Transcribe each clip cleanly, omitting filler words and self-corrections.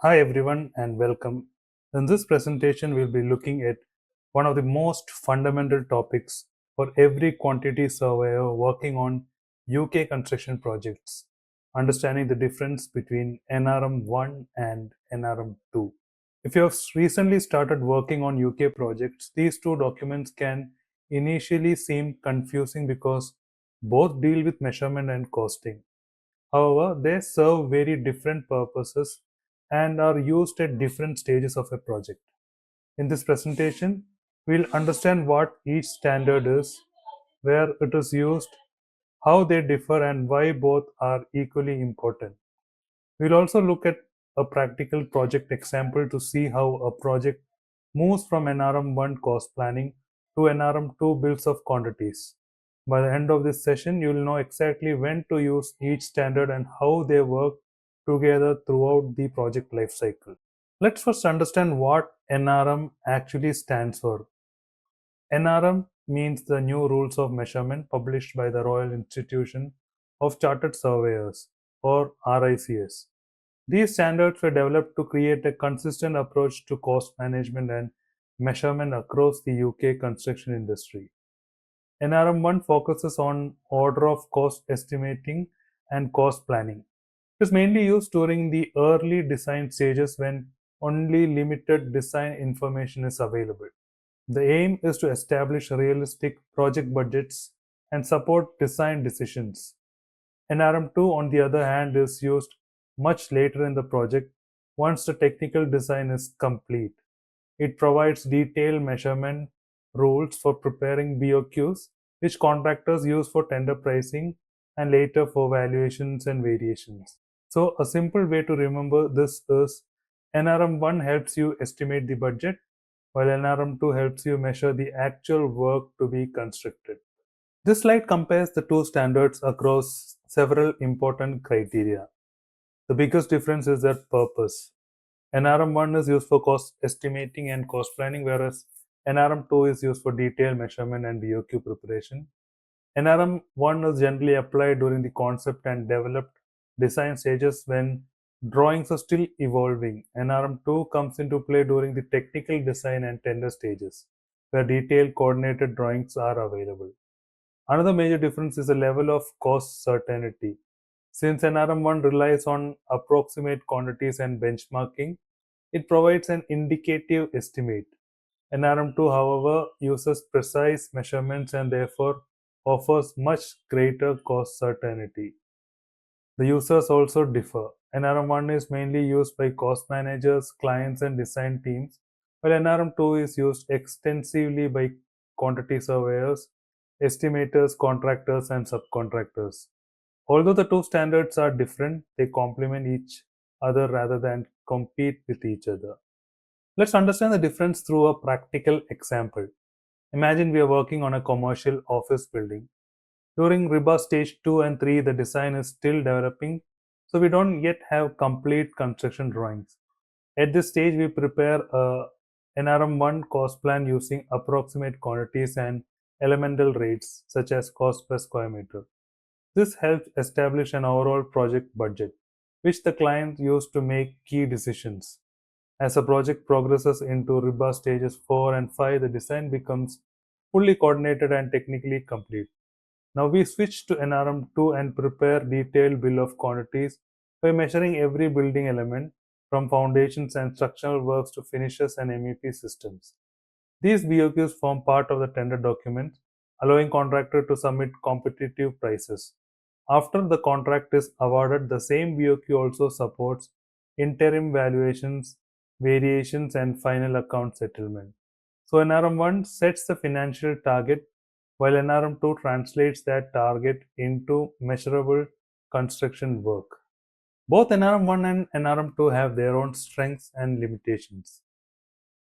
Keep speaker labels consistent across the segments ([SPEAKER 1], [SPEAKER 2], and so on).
[SPEAKER 1] Hi everyone and welcome. In this presentation, we'll be looking at one of the most fundamental topics for every quantity surveyor working on UK construction projects, understanding the difference between NRM 1 and NRM 2. If you have recently started working on UK projects, these two documents can initially seem confusing because both deal with measurement and costing. However, they serve very different purposes and are used at different stages of a project. In this presentation, we'll understand what each standard is, where it is used, how they differ, and why both are equally important. We'll also look at a practical project example to see how a project moves from NRM 1 cost planning to NRM 2 bills of quantities. By the end of this session, you will know exactly when to use each standard and how they work together throughout the project lifecycle. Let's first understand what NRM actually stands for. NRM means the new rules of measurement published by the Royal Institution of Chartered Surveyors, or RICS. These standards were developed to create a consistent approach to cost management and measurement across the UK construction industry. NRM 1 focuses on order of cost estimating and cost planning. It is mainly used during the early design stages when only limited design information is available. The aim is to establish realistic project budgets and support design decisions. NRM2, on the other hand, is used much later in the project once the technical design is complete. It provides detailed measurement rules for preparing BOQs, which contractors use for tender pricing and later for valuations and variations. So, a simple way to remember this is NRM1 helps you estimate the budget, while NRM2 helps you measure the actual work to be constructed. This slide compares the two standards across several important criteria. The biggest difference is their purpose. NRM1 is used for cost estimating and cost planning, whereas NRM2 is used for detailed measurement and BOQ preparation. NRM1 is generally applied during the concept and developed design stages when drawings are still evolving. NRM2 comes into play during the technical design and tender stages, where detailed coordinated drawings are available. Another major difference is the level of cost certainty. Since NRM1 relies on approximate quantities and benchmarking, it provides an indicative estimate. NRM2, however, uses precise measurements and therefore offers much greater cost certainty. The users also differ. NRM1 is mainly used by cost managers, clients, and design teams, while NRM2 is used extensively by quantity surveyors, estimators, contractors, and subcontractors. Although the two standards are different, they complement each other rather than compete with each other. Let's understand the difference through a practical example. Imagine we are working on a commercial office building. During RIBA stage 2 and 3, the design is still developing, so we don't yet have complete construction drawings. At this stage, we prepare a NRM1 cost plan using approximate quantities and elemental rates such as cost per square meter. This helps establish an overall project budget, which the client used to make key decisions. As the project progresses into RIBA stages 4 and 5, the design becomes fully coordinated and technically complete. Now we switch to NRM2 and prepare detailed bill of quantities by measuring every building element from foundations and structural works to finishes and MEP systems. These BOQs form part of the tender document, allowing contractor to submit competitive prices. After the contract is awarded, the same BOQ also supports interim valuations, variations, and final account settlement. So NRM1 sets the financial target, while NRM2 translates that target into measurable construction work. Both NRM1 and NRM2 have their own strengths and limitations.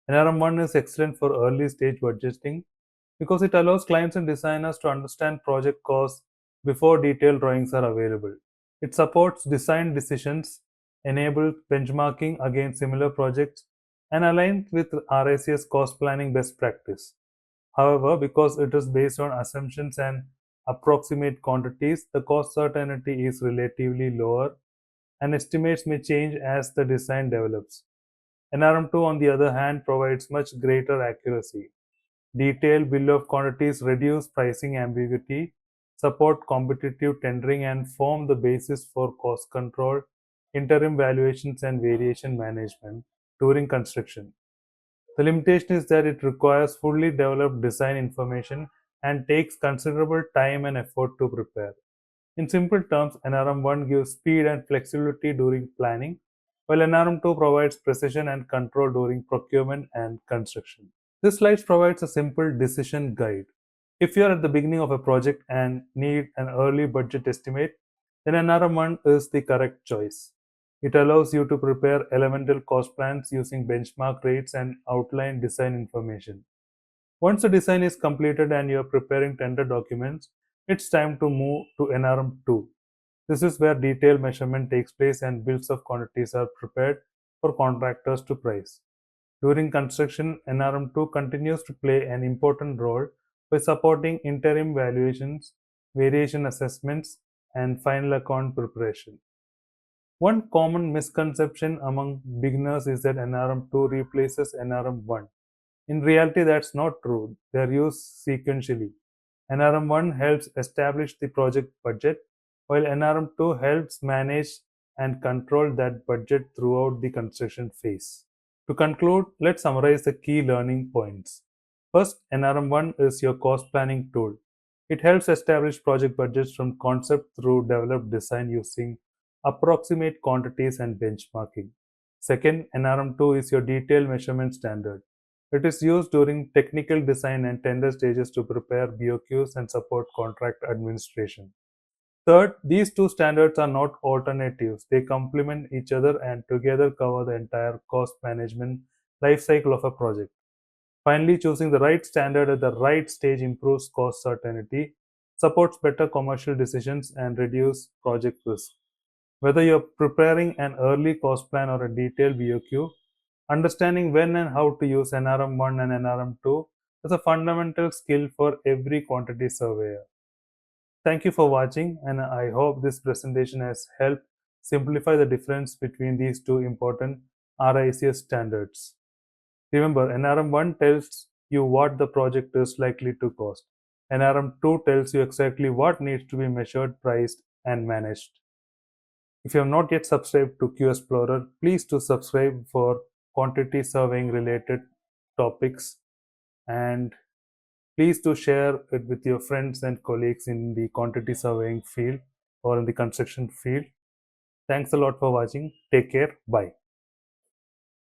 [SPEAKER 1] NRM1 is excellent for early stage budgeting because it allows clients and designers to understand project costs before detailed drawings are available. It supports design decisions, enables benchmarking against similar projects, and aligns with RICS cost planning best practice. However, because it is based on assumptions and approximate quantities, the cost certainty is relatively lower and estimates may change as the design develops. NRM2, on the other hand, provides much greater accuracy. Detailed bill of quantities reduce pricing ambiguity, support competitive tendering, and form the basis for cost control, interim valuations, and variation management during construction. The limitation is that it requires fully developed design information and takes considerable time and effort to prepare. In simple terms, NRM1 gives speed and flexibility during planning, while NRM2 provides precision and control during procurement and construction. This slide provides a simple decision guide. If you are at the beginning of a project and need an early budget estimate, then NRM1 is the correct choice. It allows you to prepare elemental cost plans using benchmark rates and outline design information. Once the design is completed and you are preparing tender documents, it's time to move to NRM2. This is where detailed measurement takes place and bills of quantities are prepared for contractors to price. During construction, NRM2 continues to play an important role by supporting interim valuations, variation assessments, and final account preparation. One common misconception among beginners is that NRM2 replaces NRM1. In reality, that's not true. They are used sequentially. NRM1 helps establish the project budget, while NRM2 helps manage and control that budget throughout the construction phase. To conclude, let's summarize the key learning points. First, NRM1 is your cost planning tool. It helps establish project budgets from concept through developed design using approximate quantities and benchmarking. Second, NRM2 is your detailed measurement standard. It is used during technical design and tender stages to prepare BOQs and support contract administration. Third, these two standards are not alternatives. They complement each other and together cover the entire cost management lifecycle of a project. Finally, choosing the right standard at the right stage improves cost certainty, supports better commercial decisions, and reduces project risk. Whether you're preparing an early cost plan or a detailed BOQ, understanding when and how to use NRM1 and NRM2 is a fundamental skill for every quantity surveyor. Thank you for watching, and I hope this presentation has helped simplify the difference between these two important RICS standards. Remember, NRM1 tells you what the project is likely to cost. NRM2 tells you exactly what needs to be measured, priced, and managed. If you have not yet subscribed to QSplorer, please do subscribe for quantity surveying related topics, and please do share it with your friends and colleagues in the quantity surveying field or in the construction field. Thanks a lot for watching. Take care. Bye.